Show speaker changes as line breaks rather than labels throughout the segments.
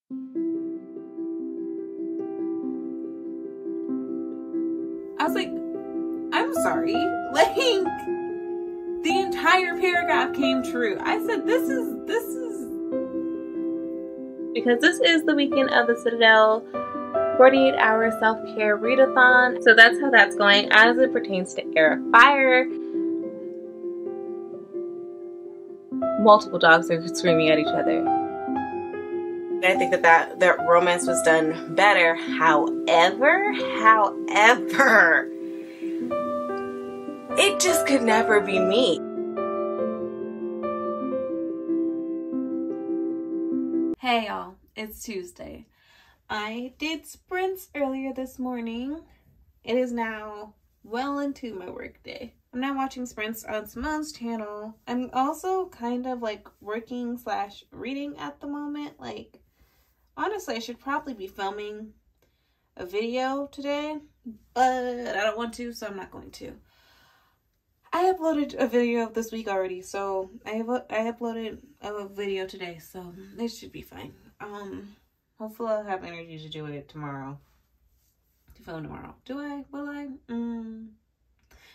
I was like, I'm sorry. Like, the entire paragraph came true. I said, this is...
Because this is the weekend of the Citadel 48-hour self-care readathon. So that's how that's going as it pertains to Heir of Fire. Multiple dogs are screaming at each other.
I think that romance was done better. However, it just could never be me. Hey y'all, it's Tuesday. I did sprints earlier this morning. It is now well into my work day. I'm now watching sprints on Simone's channel. I'm also kind of like working / reading at the moment. Like, honestly, I should probably be filming a video today, but I don't want to, so I'm not going to. I uploaded a video this week already, so I uploaded a video today, so it should be fine. Hopefully I'll have energy to do it tomorrow. To film tomorrow. Do I? Will I?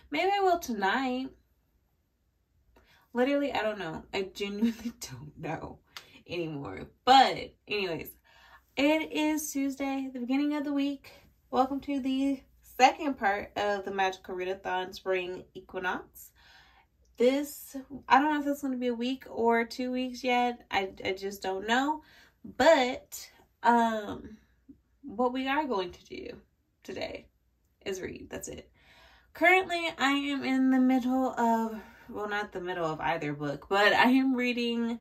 Maybe I will tonight. Literally, I don't know. I genuinely don't know anymore. But anyways, it is Tuesday, the beginning of the week. Welcome to the second part of the Magical Readathon Spring Equinox. This, I don't know if it's going to be a week or 2 weeks yet. I just don't know. But what we are going to do today is read. That's it. Currently, I am in the middle of, well, not the middle of either book, but I am reading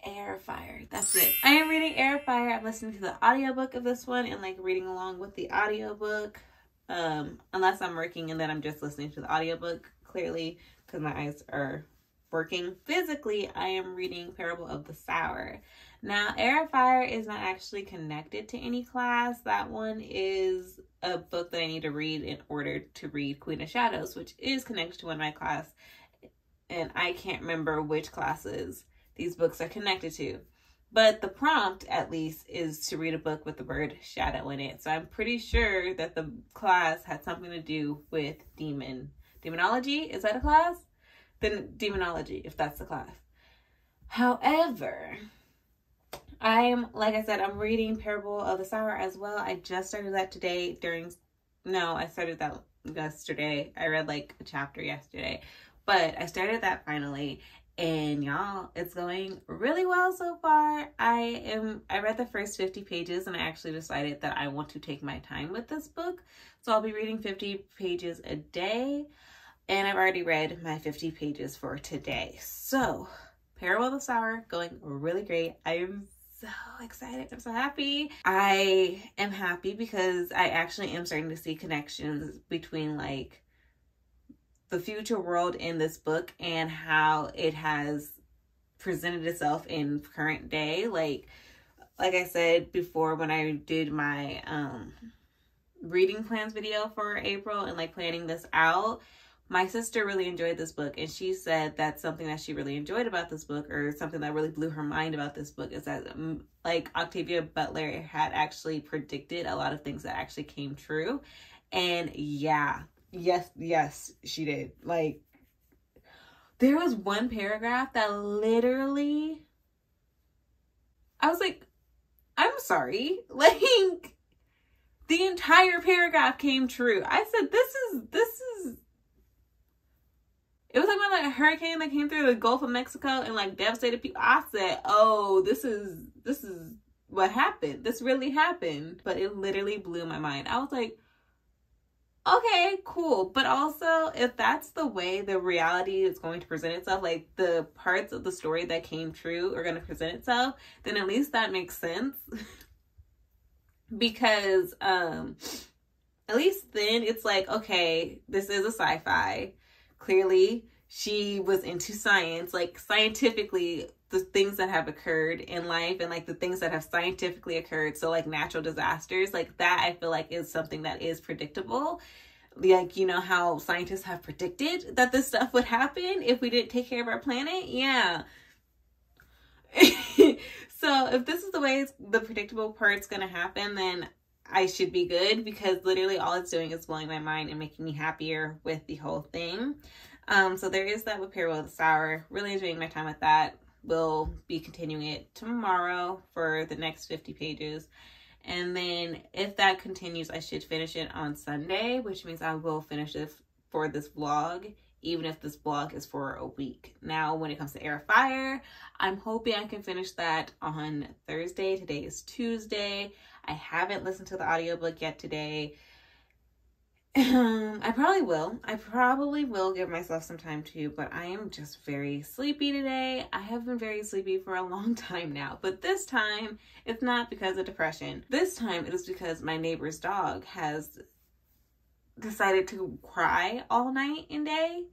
Heir of Fire. That's it. I am reading Heir of Fire. I'm listening to the audiobook of this one and like reading along with the audiobook. Unless I'm working and then I'm just listening to the audiobook, clearly, because my eyes are working. Physically, I am reading Parable of the Sower. Now, Heir of Fire is not actually connected to any class. That one is a book that I need to read in order to read Queen of Shadows, which is connected to one of my class. And I can't remember which classes these books are connected to. But the prompt, at least, is to read a book with the word shadow in it. So I'm pretty sure that the class had something to do with demonology. Is that a class? Then demonology, if that's the class. However, like I said, I'm reading Parable of the Sower as well. I just started that today I started that yesterday. I read like a chapter yesterday, but I started that finally. And y'all, it's going really well so far. I read the first 50 pages and I actually decided that I want to take my time with this book. So I'll be reading 50 pages a day. And I've already read my 50 pages for today. So, Parable of the Sower, going really great. I am so excited. I'm so happy. I am happy because I actually am starting to see connections between like the future world in this book and how it has presented itself in current day. Like I said before, when I did my reading plans video for April and like planning this out, my sister really enjoyed this book, and she said that something that she really enjoyed about this book, or something that really blew her mind about this book, is that like Octavia Butler had actually predicted a lot of things that actually came true. And yeah, yes, she did. Like, there was one paragraph that literally, I was like, I'm sorry, like, the entire paragraph came true. I said, this is it was like when like a hurricane that came through the Gulf of Mexico and like devastated people. I said, oh, this is what happened. This really happened. But it literally blew my mind. I was like, okay, cool. But also, if that's the way the reality is going to present itself, like the parts of the story that came true are going to present itself, then at least that makes sense. Because at least then it's like, okay, this is a sci-fi. Clearly, she was into science, like scientifically, the things that have occurred in life and like the things that have scientifically occurred. So like natural disasters, like that I feel like is something that is predictable. Like, you know how scientists have predicted that this stuff would happen if we didn't take care of our planet? Yeah. So if this is the way the predictable part's gonna happen, then I should be good, because literally all it's doing is blowing my mind and making me happier with the whole thing. So there is that with Parable of the Sour. Really enjoying my time with that. We'll be continuing it tomorrow for the next 50 pages. And then if that continues, I should finish it on Sunday, which means I will finish it for this vlog, even if this vlog is for a week. Now, when it comes to Air of Fire, I'm hoping I can finish that on Thursday. Today is Tuesday. I haven't listened to the audiobook yet today. I probably will give myself some time to, but I am just very sleepy today. I have been very sleepy for a long time now, but this time it's not because of depression. This time it is because my neighbor's dog has decided to cry all night and day.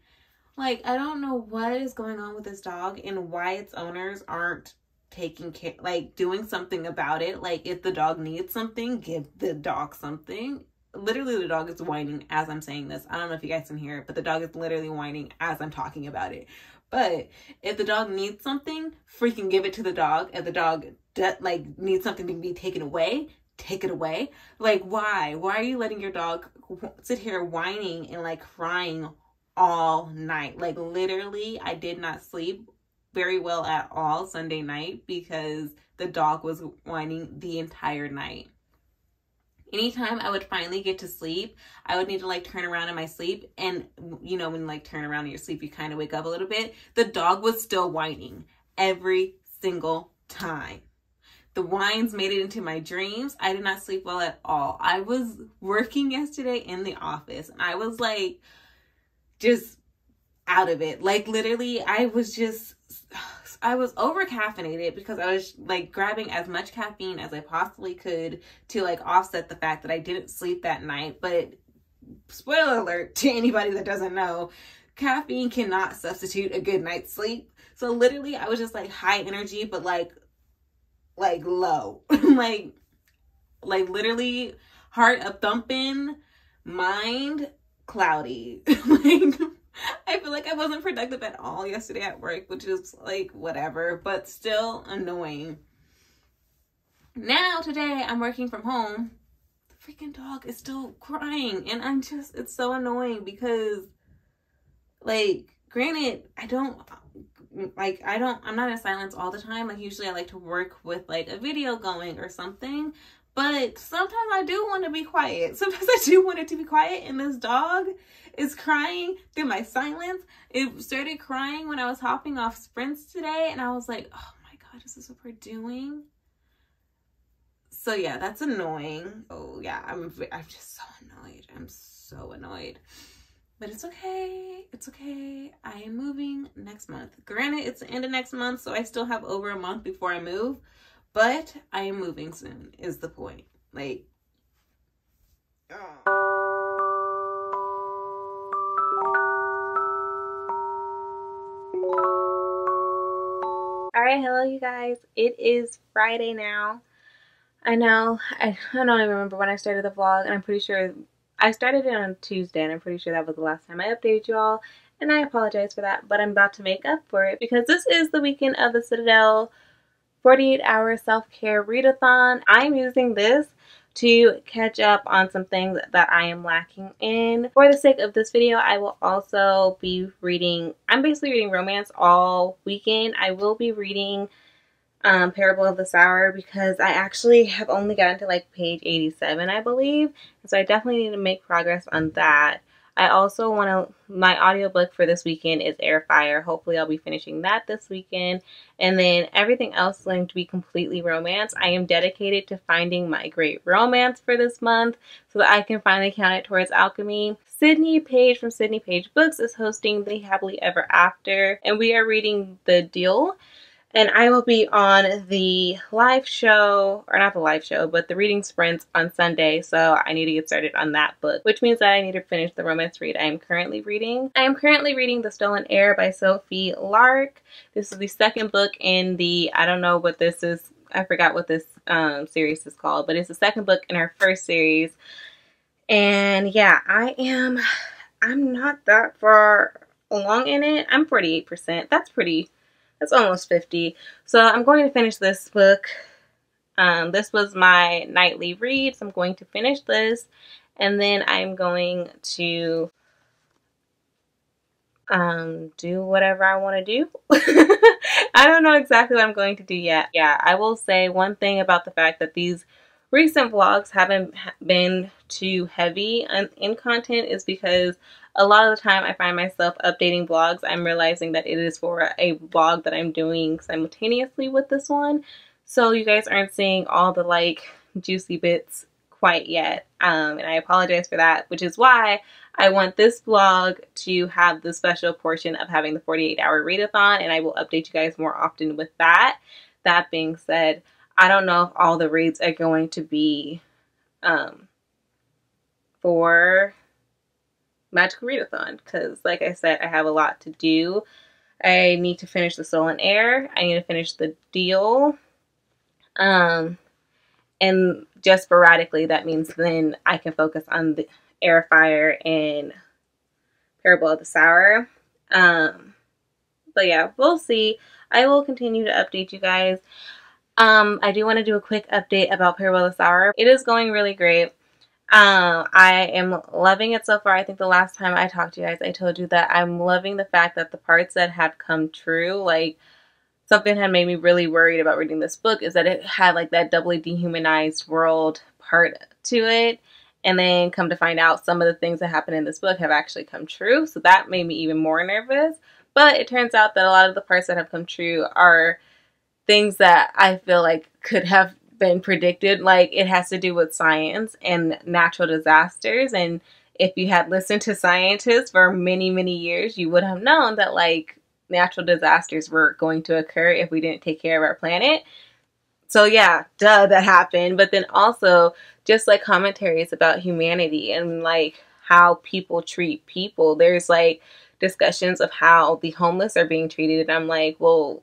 Like, I don't know what is going on with this dog and why its owners aren't taking care, like doing something about it. Like, if the dog needs something, give the dog something. Literally, the dog is whining as I'm saying this. I don't know if you guys can hear it, but the dog is literally whining as I'm talking about it. But if the dog needs something, freaking give it to the dog. If the dog like needs something to be taken away, take it away. Like, why? Why are you letting your dog sit here whining and like crying all night? Like, literally, I did not sleep very well at all Sunday night because the dog was whining the entire night. Anytime I would finally get to sleep, I would need to like turn around in my sleep. And you know, when you like turn around in your sleep, you kind of wake up a little bit. The dog was still whining every single time. The whines made it into my dreams. I did not sleep well at all. I was working yesterday in the office and I was like, just out of it. Like, literally, I was over caffeinated because I was like grabbing as much caffeine as I possibly could to like offset the fact that I didn't sleep that night. But spoiler alert to anybody that doesn't know, caffeine cannot substitute a good night's sleep. So literally I was just like high energy, but like low, like literally heart a thumping, mind cloudy. Like, I feel like I wasn't productive at all yesterday at work, which is like whatever, but still annoying. Now today I'm working from home. The freaking dog is still crying and it's so annoying because, like, granted, I'm not in silence all the time. Like, usually I like to work with like a video going or something, but sometimes I do want to be quiet. Sometimes I do want it to be quiet, and this dog is crying through my silence. It started crying when I was hopping off sprints today, and I was like, oh my God, is this what we're doing? So yeah, that's annoying. Oh yeah, I'm just so annoyed. I'm so annoyed. But it's okay. It's okay. I am moving next month. Granted, it's the end of next month, so I still have over a month before I move. But I am moving soon, is the point. Like,
Alright, hello you guys. It is Friday now. I know, I don't even remember when I started the vlog, and I'm pretty sure I started it on Tuesday, and I'm pretty sure that was the last time I updated you all, and I apologize for that, but I'm about to make up for it because this is the weekend of the Citadel 48-hour self-care readathon. I'm using this to catch up on some things that I am lacking in. For the sake of this video, I will also be reading, I'm basically reading romance all weekend. I will be reading Parable of the Sour because I actually have only gotten to like page 87, I believe. So I definitely need to make progress on that. I also want to, my audiobook for this weekend is Air Fire. Hopefully I'll be finishing that this weekend. And then everything else is going to be completely romance. I am dedicated to finding my great romance for this month so that I can finally count it towards alchemy. Sydney Page from Sydney Page Books is hosting the Happily Ever After, and we are reading The Deal. And I will be on the live show, or not the live show, but the reading sprints on Sunday, so I need to get started on that book, which means that I need to finish the romance read I am currently reading. I am currently reading The Stolen Heir by Sophie Lark. This is the second book in the, I don't know what this is, I forgot what this series is called, but it's the second book in her first series. And yeah, I'm not that far along in it. I'm 48%. That's pretty That's almost 50. So I'm going to finish this book. This was my nightly read, so I'm going to finish this, and then I'm going to do whatever I want to do. I don't know exactly what I'm going to do yet. Yeah, I will say one thing about the fact that these recent vlogs haven't been too heavy in content is because a lot of the time I find myself updating vlogs. I'm realizing that it is for a vlog that I'm doing simultaneously with this one. So you guys aren't seeing all the like juicy bits quite yet. And I apologize for that, which is why I want this vlog to have the special portion of having the 48-hour readathon, and I will update you guys more often with that. That being said, I don't know if all the reads are going to be for Magical Readathon, because like I said, I have a lot to do. I need to finish the Soul and Air. I need to finish the deal. And just sporadically, that means then I can focus on the Air, Fire, and Parable of the Sour. But yeah, we'll see. I will continue to update you guys. I do want to do a quick update about Parable of the Sour. It is going really great. I am loving it so far. I think the last time I talked to you guys, I told you that I'm loving the fact that the parts that have come true, like something had made me really worried about reading this book, is that it had like that doubly dehumanized world part to it. And then come to find out some of the things that happen in this book have actually come true. So that made me even more nervous. But it turns out that a lot of the parts that have come true are things that I feel like could have been predicted. Like it has to do with science and natural disasters. And if you had listened to scientists for many, many years, you would have known that like natural disasters were going to occur if we didn't take care of our planet. So yeah, duh, that happened. But then also just like commentaries about humanity and like how people treat people. There's like discussions of how the homeless are being treated. And I'm like, well,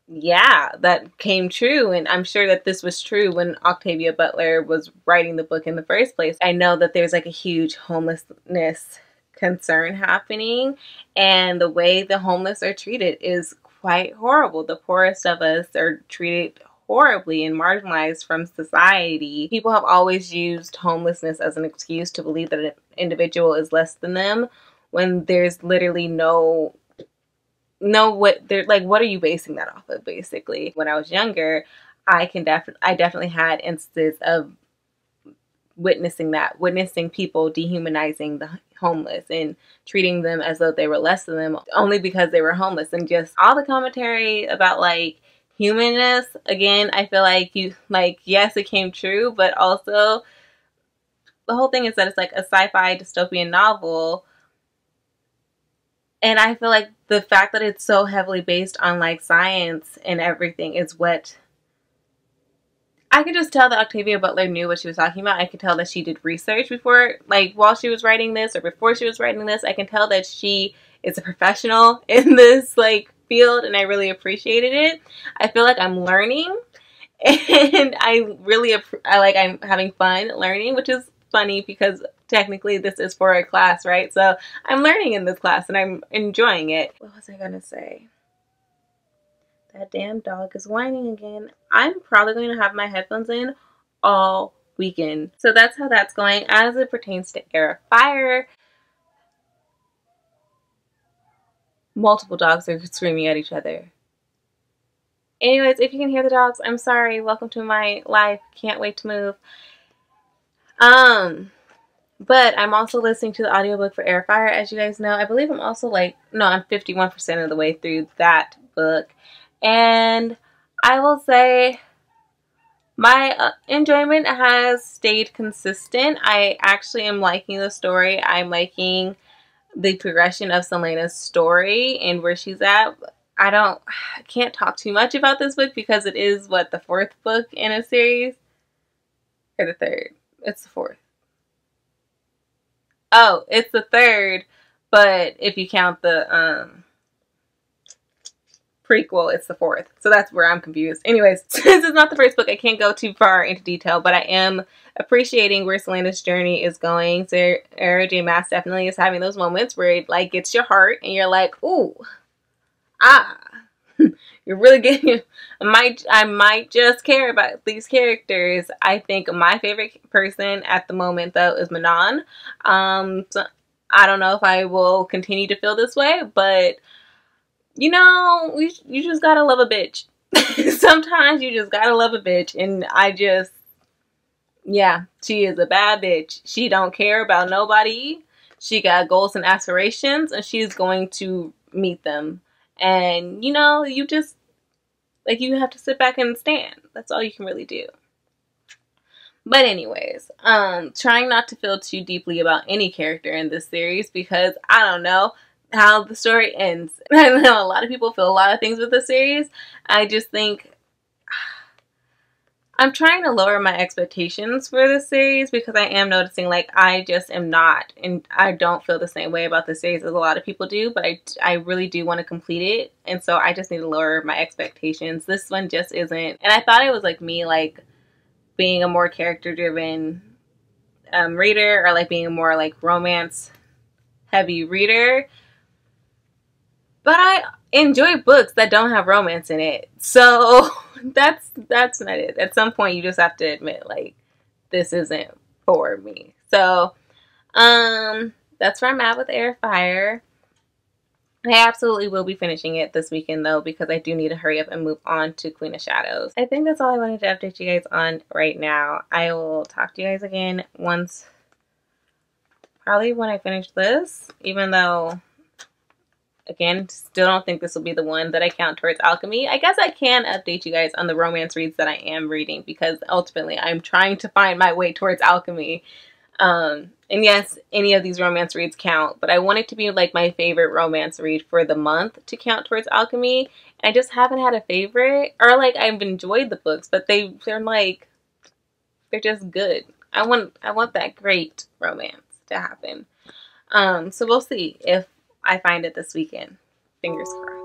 yeah, that came true. And I'm sure that this was true when Octavia Butler was writing the book in the first place. I know that there's like a huge homelessness concern happening. And the way the homeless are treated is quite horrible. The poorest of us are treated horribly and marginalized from society. People have always used homelessness as an excuse to believe that an individual is less than them when there's literally what are you basing that off of, basically? When I was younger, I definitely had instances of witnessing people dehumanizing the homeless and treating them as though they were less than them only because they were homeless. And just all the commentary about like humanness, again, I feel like yes, it came true, but also the whole thing is that it's like a sci-fi dystopian novel. And I feel like the fact that it's so heavily based on like science and everything is what I could just tell that Octavia Butler knew what she was talking about. I could tell that she did research before, like while she was writing this or before she was writing this. I can tell that she is a professional in this like field, and I really appreciated it. I feel like I'm learning, and I'm having fun learning, which is funny because technically this is for a class, right? So I'm learning in this class and I'm enjoying it. What was I gonna say? That damn dog is whining again. I'm probably going to have my headphones in all weekend. So that's how that's going. As it pertains to Air of Fire, multiple dogs are screaming at each other. Anyways, if you can hear the dogs, I'm sorry. Welcome to my life. Can't wait to move. But I'm also listening to the audiobook for Air of Fire, as you guys know. I believe I'm also I'm 51% of the way through that book. And I will say my enjoyment has stayed consistent. I actually am liking the story. I'm liking the progression of Selena's story and where she's at. I can't talk too much about this book because it is, the fourth book in a series? Or the third? It's the fourth. Oh, it's the third, but if you count the prequel, it's the fourth. So that's where I'm confused. Anyways, since it's not the first book, I can't go too far into detail, but I am appreciating where Selena's journey is going. Sarah J. Maas definitely is having those moments where it like gets your heart and you're like, ooh, ah. You're really getting. I might just care about these characters. I think my favorite person at the moment, though, is Manon. So I don't know if I will continue to feel this way, but you know, you just gotta love a bitch. Sometimes you just gotta love a bitch, and yeah, she is a bad bitch. She don't care about nobody. She got goals and aspirations, and she's going to meet them. And you know, you just you have to sit back and stand. That's all you can really do. But anyways, trying not to feel too deeply about any character in this series because I don't know how the story ends. I know a lot of people feel a lot of things with the series. I just think I'm trying to lower my expectations for this series because I am noticing I just am not, and I don't feel the same way about the series as a lot of people do, but I really do want to complete it, and so I just need to lower my expectations. This one just isn't, and I thought it was me being a more character-driven reader, or being a more romance-heavy reader, but I enjoy books that don't have romance in it, so that's not it. At some point, you just have to admit, this isn't for me. So, that's where I'm at with Air Fire. I absolutely will be finishing it this weekend, though, because I do need to hurry up and move on to Queen of Shadows. I think that's all I wanted to update you guys on right now. I will talk to you guys again probably when I finish this, even though, again, still don't think this will be the one that I count towards alchemy. I guess I can update you guys on the romance reads that I am reading because ultimately I'm trying to find my way towards alchemy. And yes, any of these romance reads count, but I want it to be my favorite romance read for the month to count towards alchemy. I just haven't had a favorite, or I've enjoyed the books, but they're just good. I want that great romance to happen. So we'll see if I find it this weekend. Fingers crossed.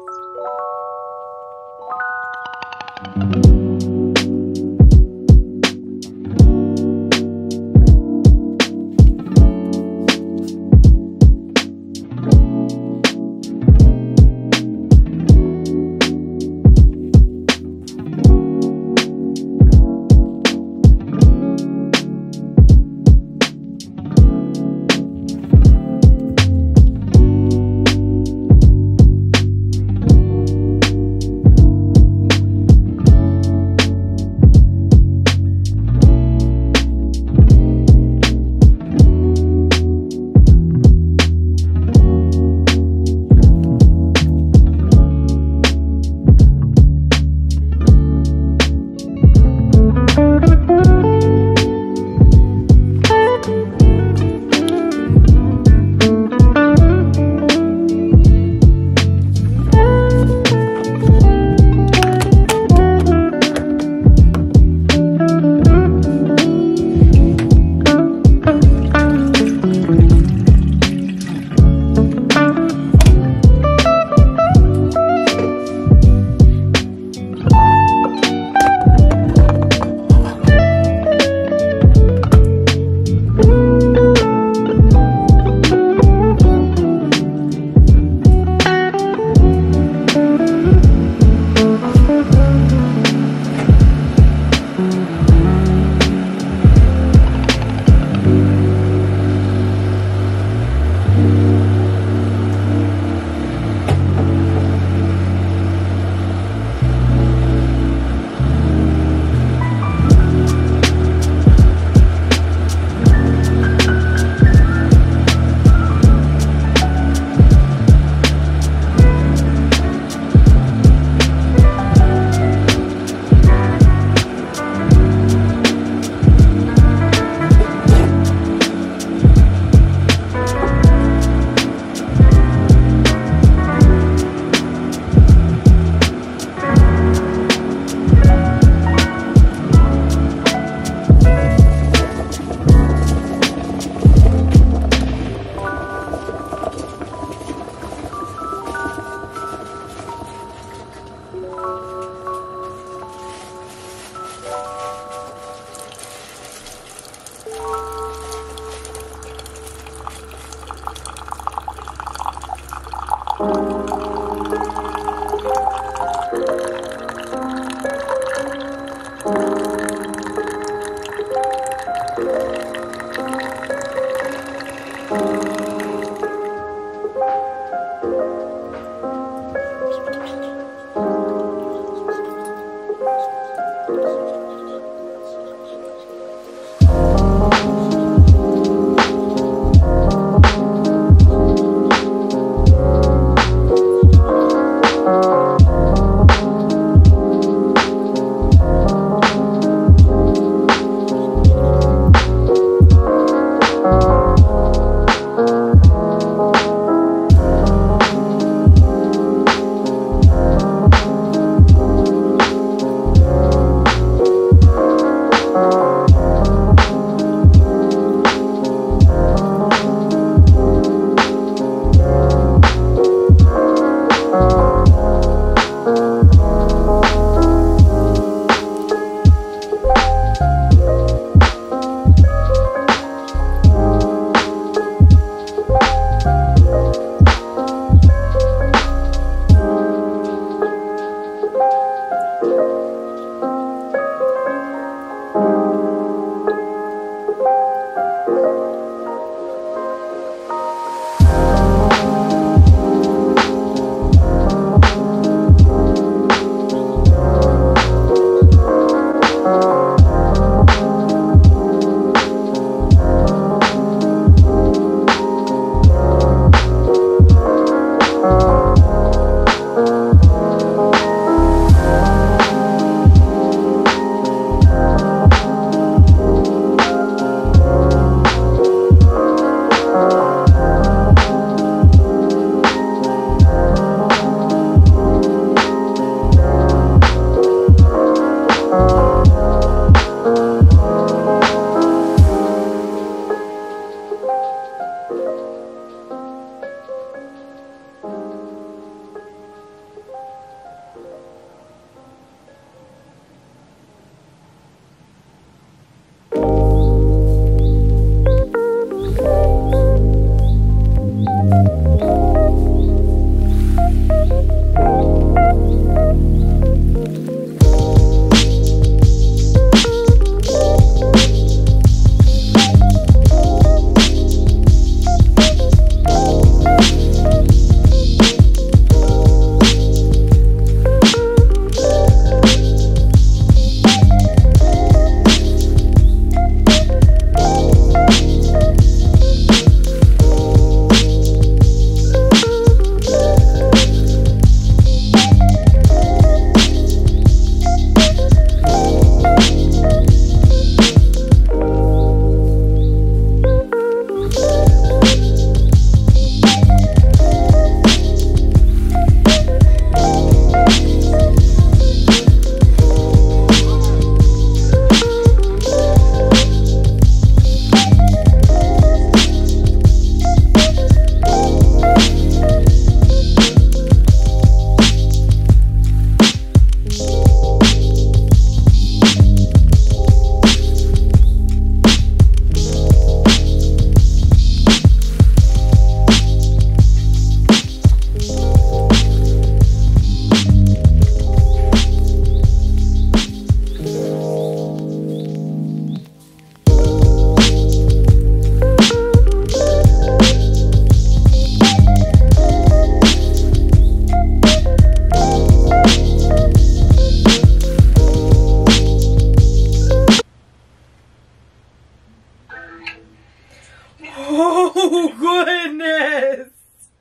Oh, goodness.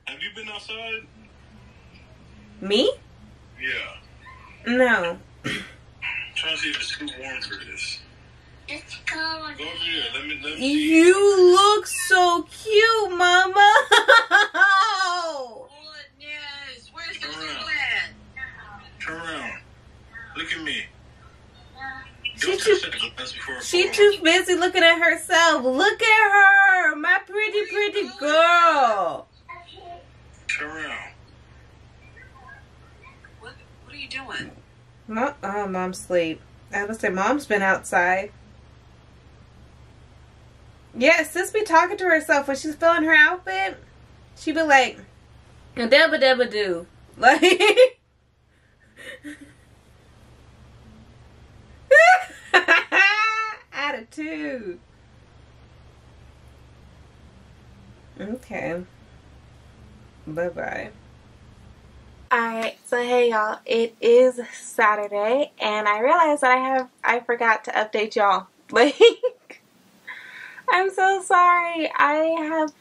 Have you been outside?
Me?
Yeah.
No.
I'm trying to see if it's too warm for this.
It's cold.
Go over here. Let me see.
You look so cute, Mama.
Goodness, where's the
Turn around.
zoo at?
Turn around. Look at me.
She
Don't
too-
touch that glass before it
She
falls.
too busy looking at herself. Look at her, my pretty, pretty girl.
Turn around.
What are you doing?
Mom's asleep. I was say Mom's been outside. Yeah, sis be talking to herself when she's feeling her outfit. She be like, dabba dabba do. Like, attitude. Okay. Bye-bye.
Alright, so hey y'all, it is Saturday, and I realized that I forgot to update y'all. Like, I'm so sorry. I have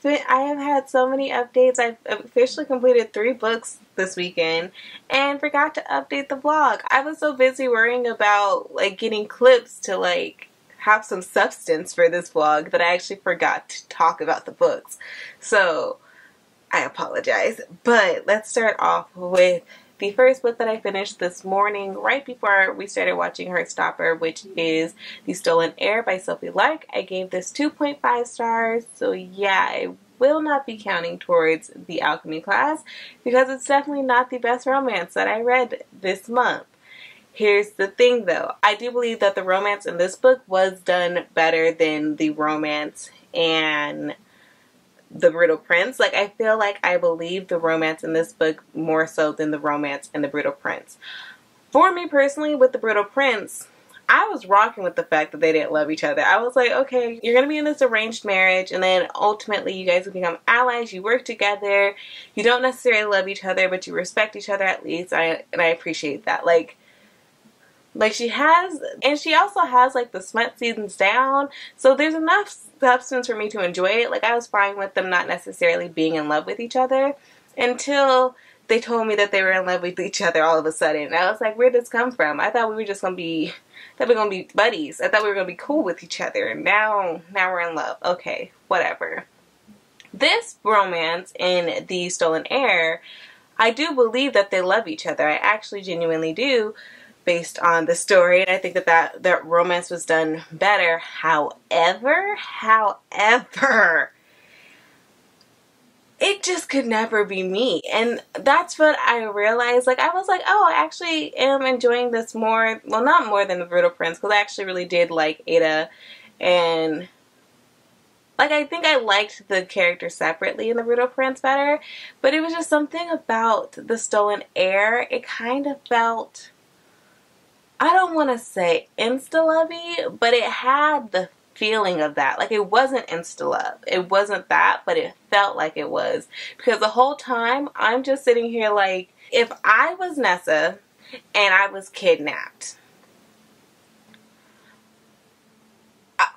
had so many updates. I've officially completed 3 books this weekend and forgot to update the vlog. I was so busy worrying about like getting clips to like have some substance for this vlog that I actually forgot to talk about the books. So I apologize, but let's start off with the first book that I finished this morning right before we started watching Heartstopper, which is The Stolen Heir by Sophie Lark. I gave this 2.5 stars, so yeah, I will not be counting towards the alchemy class because it's definitely not the best romance that I read this month. Here's the thing though, I do believe that the romance in this book was done better than the romance in The Brutal Prince. Like, I feel like I believe the romance in this book more so than the romance in The Brutal Prince. For me personally, with The Brutal Prince, I was rocking with the fact that they didn't love each other. I was like, okay, you're gonna be in this arranged marriage, and then ultimately you guys will become allies, you work together, you don't necessarily love each other, but you respect each other at least, and I appreciate that. Like she has, and she also has like the smut seasons down, so there's enough substance for me to enjoy it. Like, I was fine with them not necessarily being in love with each other until they told me that they were in love with each other all of a sudden. And I was like, where did this come from? I thought we were just gonna be, buddies. I thought we were gonna be cool with each other, and now we're in love. Okay, whatever. This romance in The Stolen Heir, I do believe that they love each other. I actually genuinely do, based on the story, and I think that romance was done better. However, it just could never be me, and that's what I realized. Like, I was like, oh, I actually am enjoying this more, well, not more than The Brutal Prince, because I actually really did like Ada, and like, I think I liked the character separately in The Brutal Prince better, but it was just something about The Stolen Heir. It kind of felt, I don't want to say insta-lovey, but it had the feeling of that. Like, it wasn't insta-love. It wasn't that, but it felt like it was. Because the whole time, I'm just sitting here like, if I was Nessa and I was kidnapped, I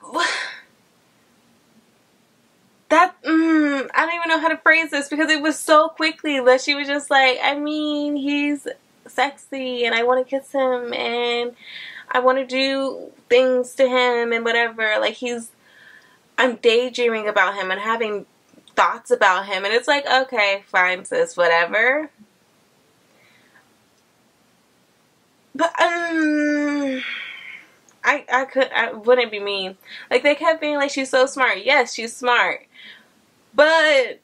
don't even know how to phrase this, because it was so quickly that she was just like, I mean, he's sexy and I want to kiss him and I want to do things to him and whatever. Like, I'm daydreaming about him and having thoughts about him, and it's like, okay, fine, sis, whatever. But I wouldn't be mean. Like, they kept being like, she's so smart. Yes, she's smart, but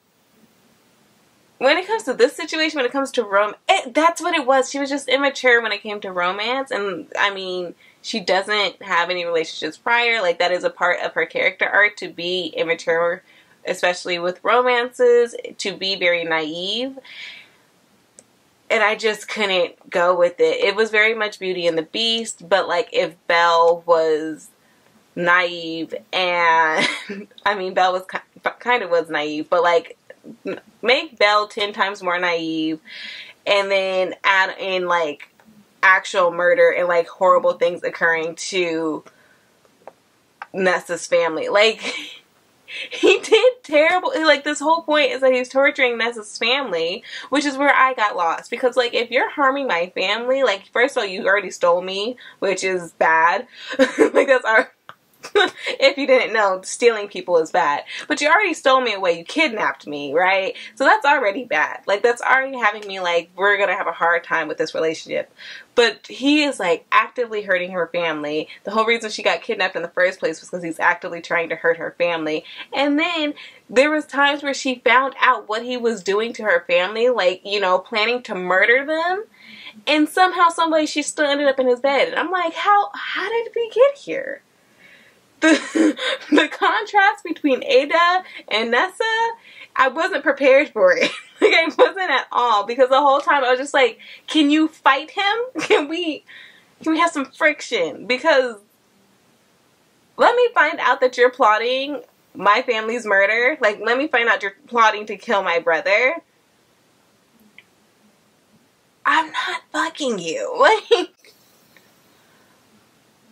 when it comes to this situation, when it comes to romance, that's what it was. She was just immature when it came to romance. And, I mean, she doesn't have any relationships prior. Like, that is a part of her character arc, to be immature, especially with romances, to be very naive. And I just couldn't go with it. It was very much Beauty and the Beast, but, like, if Belle was naive and, I mean, Belle was kind of was naive, but, like, make Belle 10 times more naive, and then add in like actual murder and like horrible things occurring to Nessa's family. Like, he did terrible. Like, this whole point is that he's torturing Nessa's family, which is where I got lost, because like, if you're harming my family, like, first of all, you already stole me, which is bad. Like, that's our if you didn't know, stealing people is bad. But you already stole me away. You kidnapped me, right? So that's already bad. Like, that's already having me like, we're gonna have a hard time with this relationship. But he is like actively hurting her family. The whole reason she got kidnapped in the first place was because he's actively trying to hurt her family. And then there was times where she found out what he was doing to her family, like, you know, planning to murder them. And somehow, somebody, she still ended up in his bed. And I'm like, how did we get here? The contrast between Ada and Nessa, I wasn't prepared for it. Like, I wasn't at all, because the whole time I was just like, can you fight him? Can we have some friction? Because let me find out that you're plotting my family's murder. Like, let me find out you're plotting to kill my brother. I'm not fucking you. Like,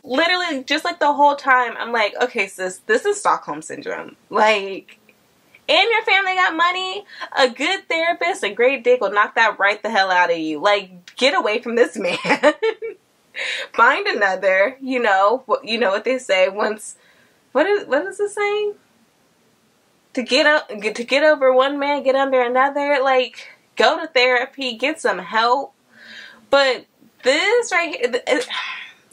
literally, just like the whole time, I'm like, okay, sis, this is Stockholm Syndrome. Like, and your family got money, a good therapist, a great dick will knock that right the hell out of you. Like, get away from this man. Find another, you know what they say, once, what is the saying? To get over one man, get under another. Like, go to therapy, get some help. But this right here,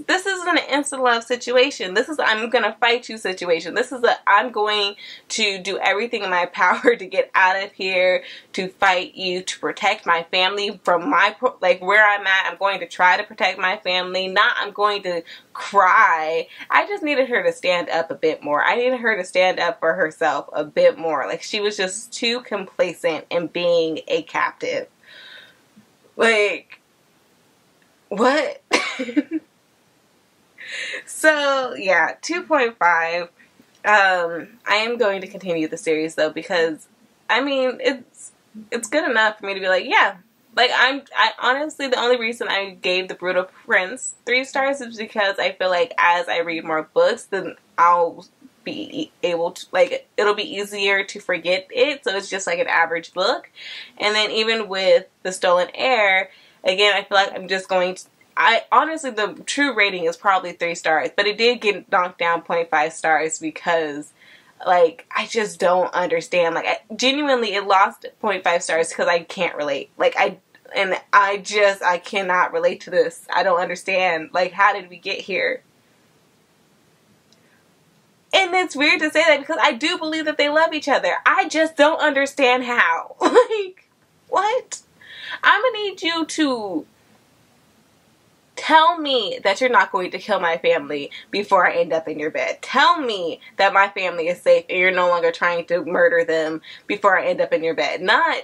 this isn't an instant love situation. This is I'm gonna fight you situation. This is I'm going to do everything in my power to get out of here, to fight you, to protect my family from my, like, where I'm at. I'm going to try to protect my family. Not I'm going to cry. I just needed her to stand up a bit more. I needed her to stand up for herself a bit more. Like, she was just too complacent in being a captive. Like, what? So, yeah, 2.5. I am going to continue the series, though, because, I mean, it's good enough for me to be like, yeah. Like, I honestly, the only reason I gave The Brutal Prince 3 stars is because I feel like as I read more books, then I'll be able to, like, it'll be easier to forget it, so it's just like an average book. And then even with The Stolen Heir, again, I feel like I'm just going to, honestly, the true rating is probably 3 stars, but it did get knocked down 0.5 stars because, like, I just don't understand. Like, genuinely, it lost 0.5 stars because I can't relate. Like, I cannot relate to this. I don't understand. Like, how did we get here? And it's weird to say that because I do believe that they love each other. I just don't understand how. Like, what? I'm gonna need you to tell me that you're not going to kill my family before I end up in your bed. Tell me that my family is safe and you're no longer trying to murder them before I end up in your bed. Not,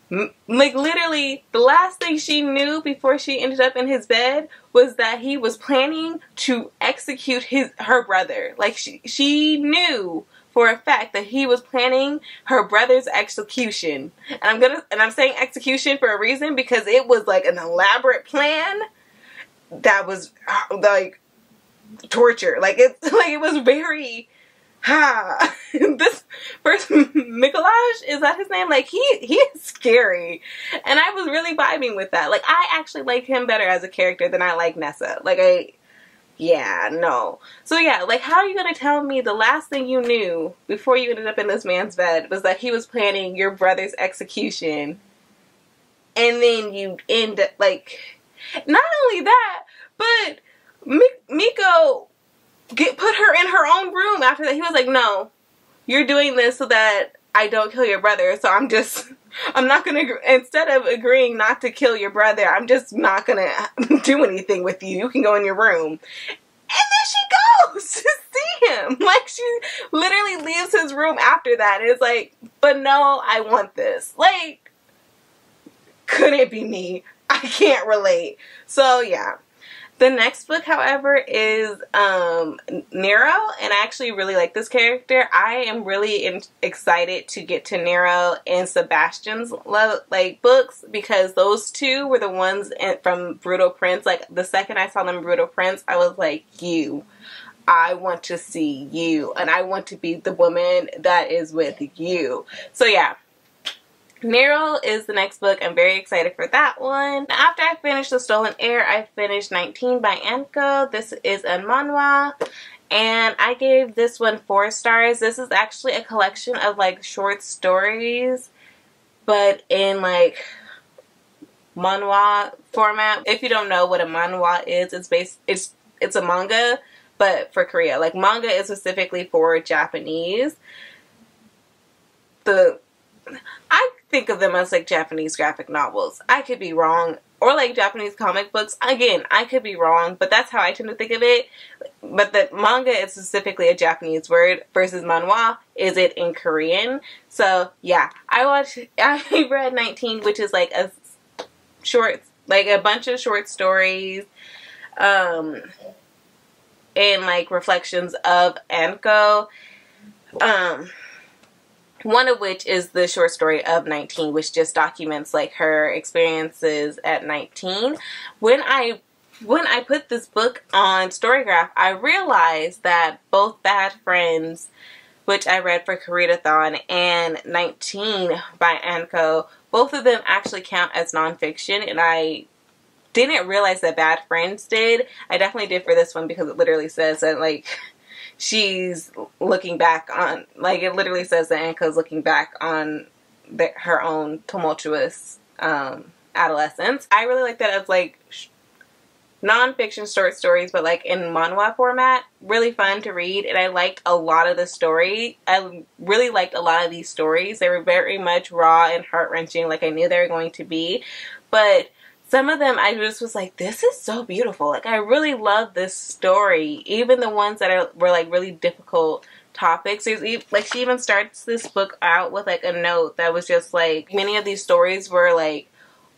like, literally, the last thing she knew before she ended up in his bed was that he was planning to execute her brother. Like, she knew for a fact that he was planning her brother's execution. And I'm saying execution for a reason, because it was like an elaborate plan that was like torture. Like, it was very this person, Mikołaj, is that his name? Like, he is scary, and I was really vibing with that. Like, I actually like him better as a character than I like Nessa. Like, yeah, no. So yeah, like, how are you gonna tell me the last thing you knew before you ended up in this man's bed was that he was planning your brother's execution, and then you end up, like, not only that, but Miko put her in her own room after that. He was like, no, you're doing this so that I don't kill your brother. So I'm not going to, instead of agreeing not to kill your brother, I'm just not going to do anything with you. You can go in your room. And then she goes to see him. Like, she literally leaves his room after that. And it's like, but no, I want this. Like, could it be me? I can't relate. So yeah. The next book, however, is Nero, and I actually really like this character. I am really excited to get to Nero and Sebastian's books, because those two were the ones from Brutal Prince. Like, the second I saw them in Brutal Prince, I was like, I want to see you, and I want to be the woman that is with you. So yeah. Nero is the next book. I'm very excited for that one. After I finished The Stolen Heir, I finished 19 by Anko. This is a manhwa, and I gave this one 4 stars. This is actually a collection of, like, short stories, but in, like, manhwa format. If you don't know what a manhwa is, it's a manga, but for Korea. Like, manga is specifically for Japanese. I think of them as, like, Japanese graphic novels. I could be wrong. Or, like, Japanese comic books. Again, I could be wrong, but that's how I tend to think of it. But the manga is specifically a Japanese word, versus manhwa is it in Korean. So yeah, I read 19, which is like a bunch of short stories, and like reflections of Anko. One of which is the short story of 19, which just documents like her experiences at 19. When I put this book on Storygraph, I realized that both Bad Friends, which I read for Read-A-Thon, and 19 by Anko, both of them actually count as nonfiction, and I didn't realize that Bad Friends did. I definitely did for this one because it literally says that, like, she's looking back on, like, it literally says that Anko's looking back on her own tumultuous adolescence. I really like that as, like, non-fiction short stories, but, like, in manhwa format. Really fun to read, and I liked a lot of the story. I really liked a lot of these stories. They were very much raw and heart-wrenching, like I knew they were going to be, but some of them I just was like, this is so beautiful. Like, I really love this story. Even the ones that were like really difficult topics. Like, she even starts this book out with like a note that was just like, many of these stories were like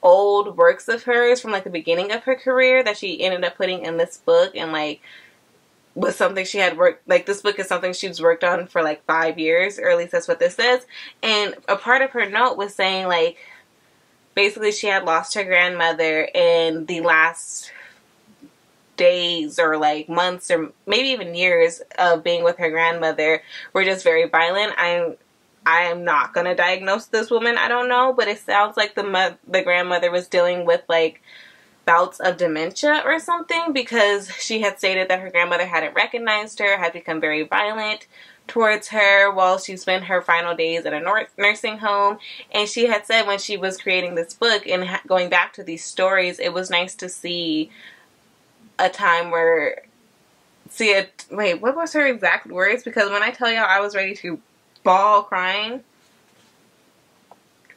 old works of hers from like the beginning of her career that she ended up putting in this book, and like was something she had worked, like this book is something she's worked on for like 5 years, or at least that's what this says. And a part of her note was saying like, basically, she had lost her grandmother, and the last days or like months or maybe even years of being with her grandmother were just very violent. I am not going to diagnose this woman. I don't know, but it sounds like the grandmother was dealing with like bouts of dementia or something, because she had stated that her grandmother hadn't recognized her, had become very violent towards her while she spent her final days at a nursing home. And she had said when she was creating this book and going back to these stories, it was nice to see a time where, wait, what was her exact words? Because when I tell y'all I was ready to bawl crying.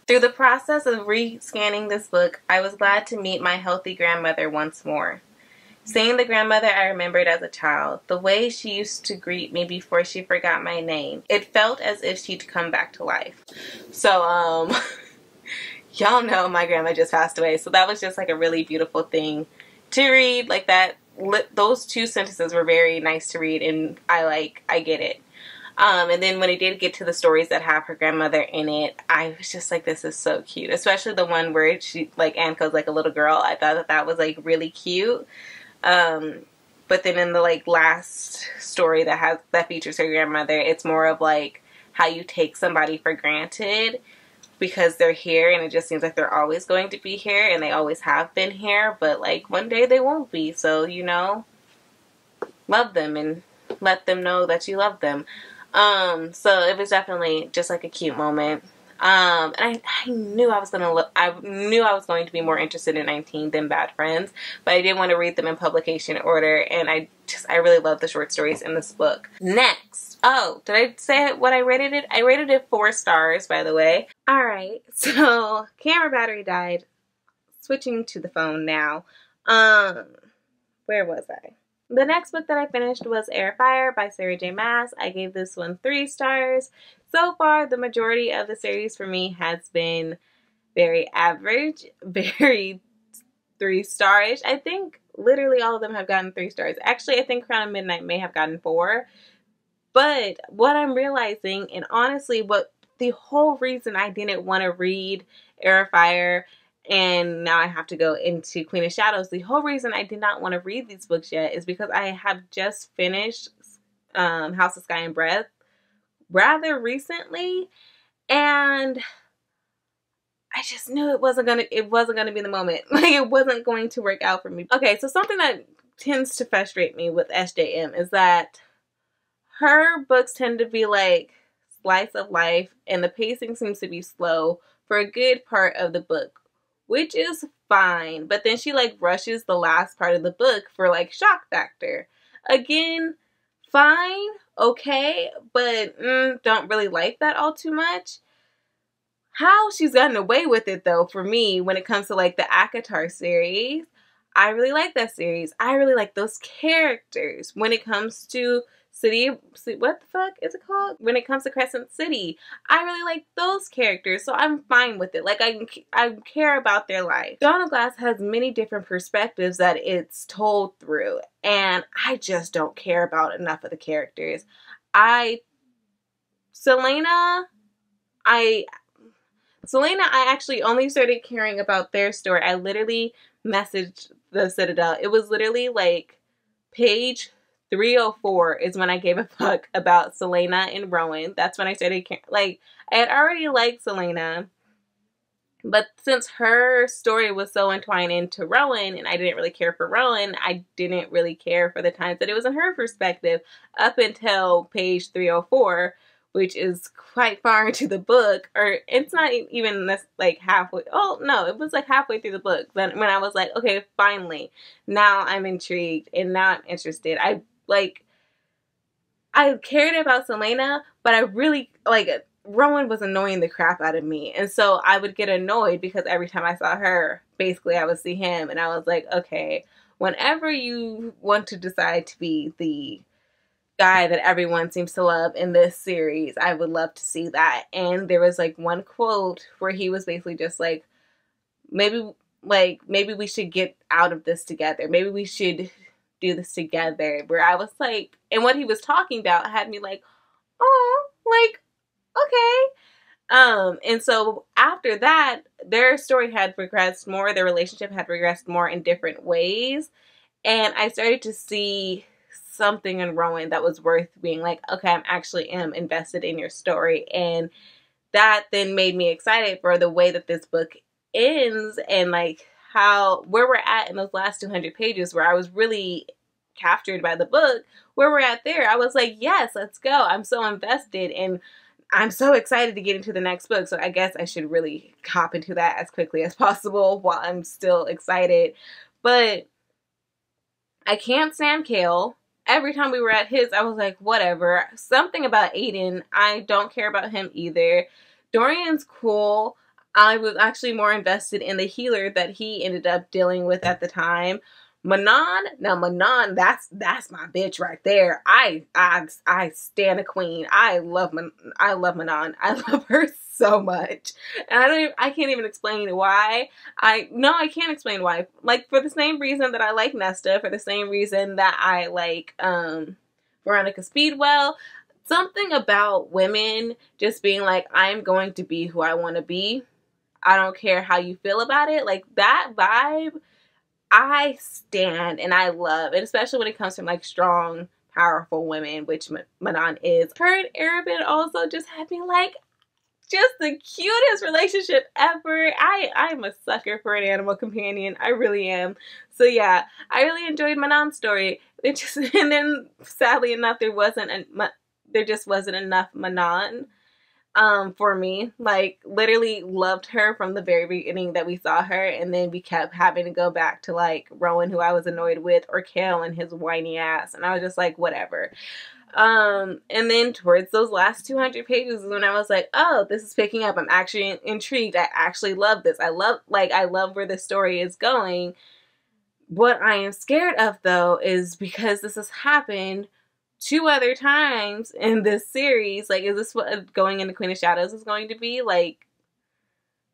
Through the process of re-scanning this book, I was glad to meet my healthy grandmother once more. Seeing the grandmother I remembered as a child, the way she used to greet me before she forgot my name, it felt as if she'd come back to life. So, y'all know my grandma just passed away, so that was just like a really beautiful thing to read. Like that, those two sentences were very nice to read, and I get it. And then when it did get to the stories that have her grandmother in it, I was just like, this is so cute. Especially the one where she, like, Anko's like a little girl. I thought that was like really cute. But then in the like last story that features her grandmother, it's more of like how you take somebody for granted because they're here, and it just seems like they're always going to be here, and they always have been here, but like one day they won't be. So, you know, love them and let them know that you love them. So it was definitely just like a cute moment. And I knew I was going to be more interested in 19 than Bad Friends, but I did want to read them in publication order, and I really love the short stories in this book. Next. Oh, did I say what I rated it? I rated it 4 stars, by the way. Alright, so camera battery died. Switching to the phone now. Where was I? The next book that I finished was Air Fire by Sarah J. Maas. I gave this one 3 stars. So far, the majority of the series for me has been very average, very 3-star-ish. I think literally all of them have gotten 3 stars. Actually, I think Crown of Midnight may have gotten 4. But what I'm realizing, and honestly, what the whole reason I didn't want to read Air of Fire, and now I have to go into Queen of Shadows, the whole reason I did not want to read these books yet is because I have just finished House of Sky and Breath rather recently, and I just knew it wasn't gonna be the moment. Like, it wasn't going to work out for me. Okay, so something that tends to frustrate me with SJM is that her books tend to be like slice of life, and the pacing seems to be slow for a good part of the book, which is fine. But then she like rushes the last part of the book for like shock factor. Again, fine, okay, but don't really like that all too much. How she's gotten away with it though, for me, when it comes to like the ACOTAR series, I really like that series. I really like those characters. When it comes to what the fuck is it called? When it comes to Crescent City, I really like those characters, so I'm fine with it. Like, I care about their life. Dawn of Glass has many different perspectives that it's told through, and I just don't care about enough of the characters. Selena Selena, I actually only started caring about their story. I literally messaged the Citadel. It was literally like page 304 is when I gave a fuck about Selena and Rowan. That's when I started caring. Like, I had already liked Selena, but since her story was so entwined into Rowan and I didn't really care for Rowan, I didn't really care for the times that it was in her perspective up until page 304, which is quite far into the book. Or it's not even this, like halfway. Oh, no, it was like halfway through the book. Then when I was like, okay, finally, now I'm intrigued and now I'm interested. I cared about Selena, but I really, like, Rowan was annoying the crap out of me. And so I would get annoyed because every time I saw her, basically I would see him. And I was like, okay, whenever you want to decide to be the guy that everyone seems to love in this series, I would love to see that. And there was like one quote where he was basically just like, maybe we should get out of this together. Maybe we should do this together. Where I was like, and what he was talking about had me like, oh, like, okay. And so after that, their story had progressed more, their relationship had progressed more in different ways. And I started to see something in Rowan that was worth being like, okay, I'm actually invested in your story. And that then made me excited for the way that this book ends and like where we're at in those last 200 pages where I was really captured by the book, where we're at there. I was like, yes, let's go. I'm so invested and I'm so excited to get into the next book. So I guess I should really hop into that as quickly as possible while I'm still excited. But I can't stand Kale. Every time we were at his, I was like, whatever. Something about Aiden, I don't care about him either. Dorian's cool. I was actually more invested in the healer that he ended up dealing with at the time. Manon, that's my bitch right there. I stand a queen. I love Manon. I love her so much. And I can't even explain why. I can't explain why. Like, for the same reason that I like Nesta, for the same reason that I like Veronica Speedwell. Something about women just being like, I'm going to be who I want to be. I don't care how you feel about it. Like, that vibe, I stand and I love. And especially when it comes from, like, strong, powerful women, which Manon is. Her and Arabin also just had me, like, just the cutest relationship ever. I'm a sucker for an animal companion. I really am. So, yeah, I really enjoyed Manon's story. And then, sadly enough, there just wasn't enough Manon for me. Like, literally loved her from the very beginning that we saw her, and then we kept having to go back to like Rowan, who I was annoyed with, or Kale and his whiny ass, and I was just like, whatever. And then towards those last 200 pages is when I was like, oh, this is picking up. I'm actually intrigued. I actually love this. I love where the story is going. What I am scared of, though, is because this has happened 2 other times in this series. Like, is this what going into Queen of Shadows is going to be? Like,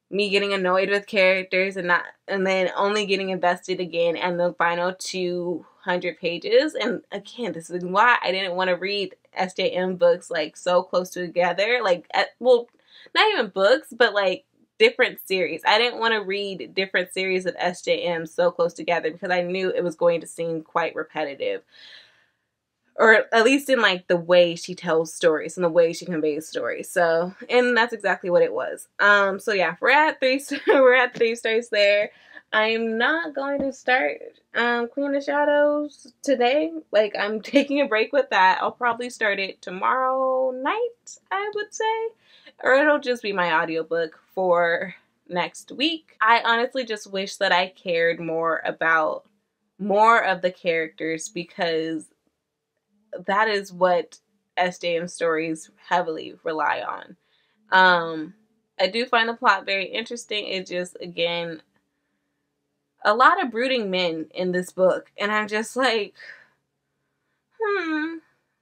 me getting annoyed with characters and then only getting invested again in the final 200 pages. And again, this is why I didn't want to read SJM books like so close together. Like, well, not even books, but like different series. I didn't want to read different series of SJM so close together because I knew it was going to seem quite repetitive. Or at least in like the way she tells stories and the way she conveys stories. So, and that's exactly what it was. So yeah, we're at 3 stars there. I'm not going to start Queen of Shadows today. Like, I'm taking a break with that. I'll probably start it tomorrow night, I would say. Or it'll just be my audiobook for next week. I honestly just wish that I cared more about more of the characters, because that is what SJM stories heavily rely on. I do find the plot very interesting. It just, again, a lot of brooding men in this book. And I'm just like,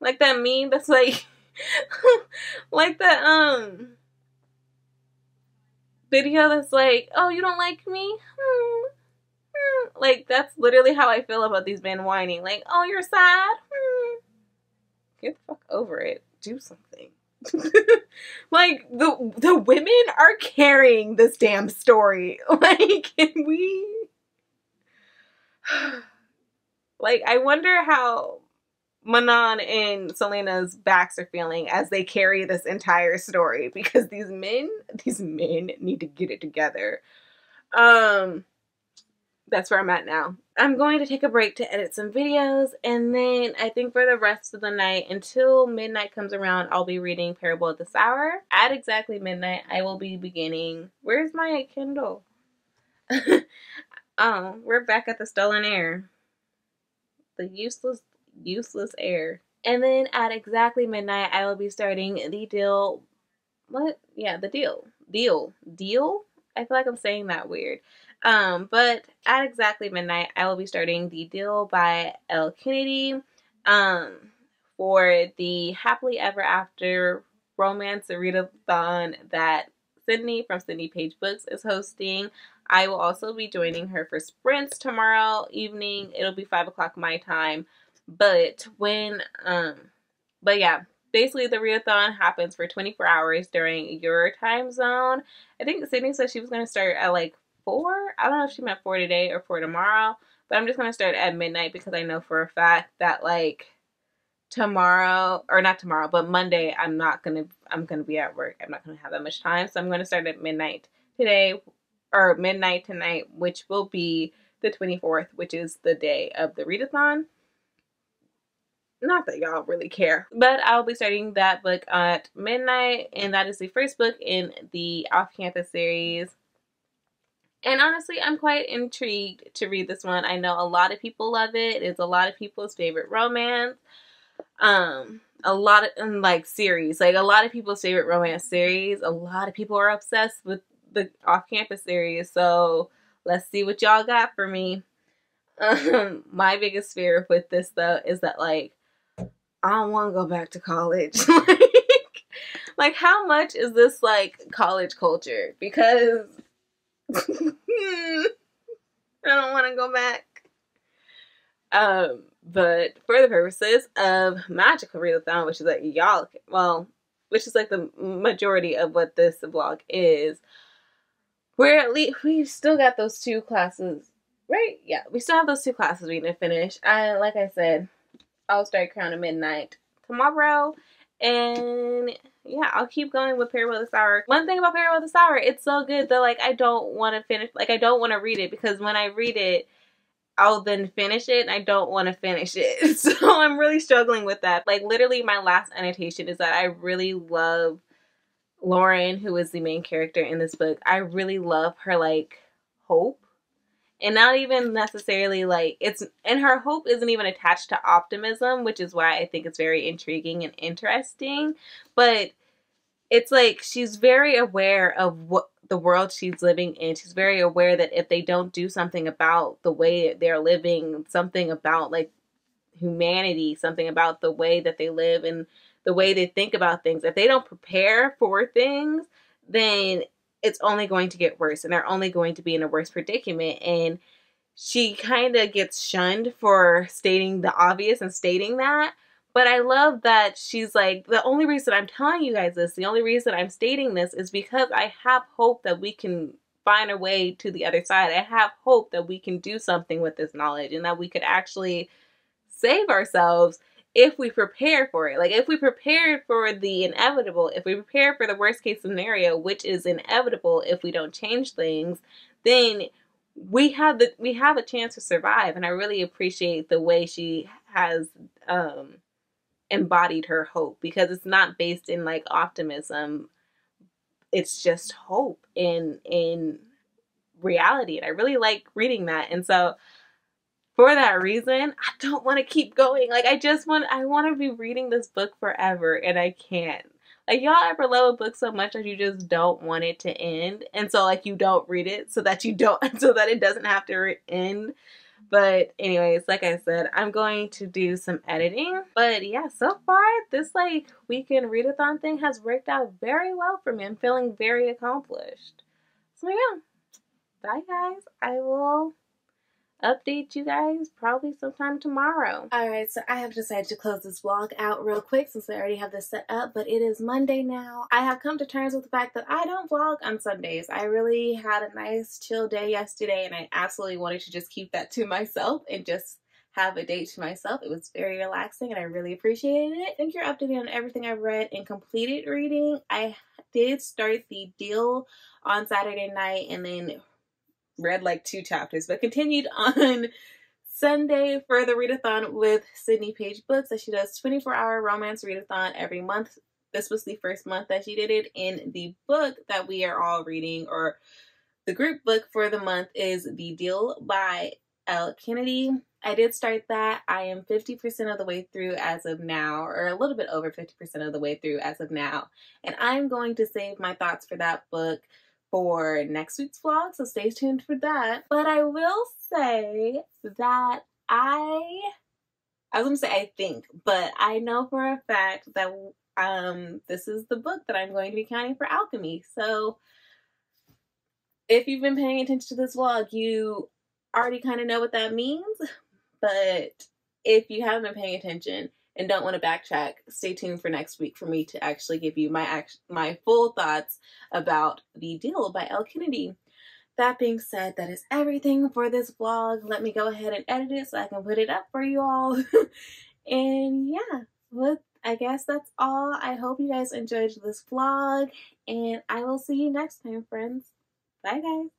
like that meme that's like, like that, video that's like, oh, you don't like me? Like, that's literally how I feel about these men whining. Like, oh, you're sad? Get the fuck over it. Do something. Like, the women are carrying this damn story. Like, can we... Like, I wonder how Manon and Selena's backs are feeling as they carry this entire story, because these men need to get it together. That's where I'm at now. I'm going to take a break to edit some videos, and then I think for the rest of the night, until midnight comes around, I'll be reading Parable of this Hour. At exactly midnight, I will be beginning... Where's my Kindle? Oh, we're back at the stolen heir. The useless heir. And then at exactly midnight, I will be starting the deal. What? Yeah, the deal. Deal? I feel like I'm saying that weird. But at exactly midnight, I will be starting The Deal by L. Kennedy, for the Happily Ever After romance readathon that Sydney from Sydney Page Books is hosting. I will also be joining her for sprints tomorrow evening. It'll be 5 o'clock my time. But yeah. Basically, the readathon happens for 24 hours during your time zone. I think Sydney said she was going to start at like 4. I don't know if she meant 4 today or 4 tomorrow. But I'm just going to start at midnight because I know for a fact that like tomorrow, or not tomorrow, but Monday, I'm going to be at work. I'm not going to have that much time. So I'm going to start at midnight today, or midnight tonight, which will be the 24th, which is the day of the readathon. Not that y'all really care, but I'll be starting that book at midnight, and that is the first book in the off-campus series. And honestly, I'm quite intrigued to read this one. I know a lot of people love it. It's a lot of people's favorite romance. A lot of like series, like a lot of people's favorite romance series. A lot of people are obsessed with the off-campus series. So let's see what y'all got for me. My biggest fear with this though is that like I don't want to go back to college. like how much is this like college culture? Because I don't want to go back. But for the purposes of Magical Readathon, which is like which is like the majority of what this vlog is, we've still got those 2 classes, right? Yeah, we still have those 2 classes we need to finish. Like I said, I'll start Crown at midnight tomorrow, and yeah, I'll keep going with Parable of this Hour. One thing about Parable of this Hour, it's so good that like I don't want to finish, like I don't want to read it, because when I read it, I'll then finish it, and I don't want to finish it. So I'm really struggling with that. Like literally my last annotation is that I really love Lauren, who is the main character in this book. I really love her like hope. And not even necessarily like and her hope isn't even attached to optimism, which is why I think it's very intriguing and interesting. But it's like she's very aware of what the world she's living in. She's very aware that if they don't do something about the way they're living, something about like humanity, something about the way that they live and the way they think about things, if they don't prepare for things, then it's only going to get worse, and they're only going to be in a worse predicament. And she kind of gets shunned for stating the obvious and stating that. But I love that she's like, the only reason I'm telling you guys this, the only reason I'm stating this is because I have hope that we can find a way to the other side. I have hope that we can do something with this knowledge, and that we could actually save ourselves if we prepare for it. Like if we prepared for the inevitable, if we prepare for the worst case scenario, which is inevitable if we don't change things, then we have a chance to survive. And I really appreciate the way she has embodied her hope, because it's not based in like optimism. It's just hope in reality. And I really like reading that. And so for that reason, I don't want to keep going. Like I want to be reading this book forever, and I can't. Like y'all ever love a book so much that you just don't want it to end, and so like you don't read it so that it doesn't have to end. But anyways, like I said, I'm going to do some editing. But yeah, so far this like weekend readathon thing has worked out very well for me. I'm feeling very accomplished. So yeah, bye guys. I will update you guys probably sometime tomorrow.
Alright, so I have decided to close this vlog out real quick since I already have this set up, but it is Monday now. I have come to terms with the fact that I don't vlog on Sundays. I really had a nice chill day yesterday and I absolutely wanted to just keep that to myself and just have a date to myself. It was very relaxing and I really appreciated it. I think you're updated on everything I've read and completed reading. I did start the deal on Saturday night and then read like 2 chapters, but continued on Sunday for the Readathon with Sydney Page Books. That she does 24-hour romance readathon every month. This was the first month that she did it, and the book that we are all reading, or the group book for the month, is The Deal by Elle Kennedy. I did start that. I am 50% of the way through as of now, or a little bit over 50% of the way through as of now, and I'm going to save my thoughts for that book for next week's vlog, so stay tuned for that. But I will say that I was gonna say I think, but I know for a fact that this is the book that I'm going to be counting for alchemy. So if you've been paying attention to this vlog, you already kind of know what that means. But if you haven't been paying attention and don't want to backtrack, stay tuned for next week for me to actually give you my full thoughts about The Deal by Elle Kennedy. That being said, that is everything for this vlog. Let me go ahead and edit it so I can put it up for you all. And yeah, I guess that's all. I hope you guys enjoyed this vlog, and I will see you next time, friends. Bye, guys.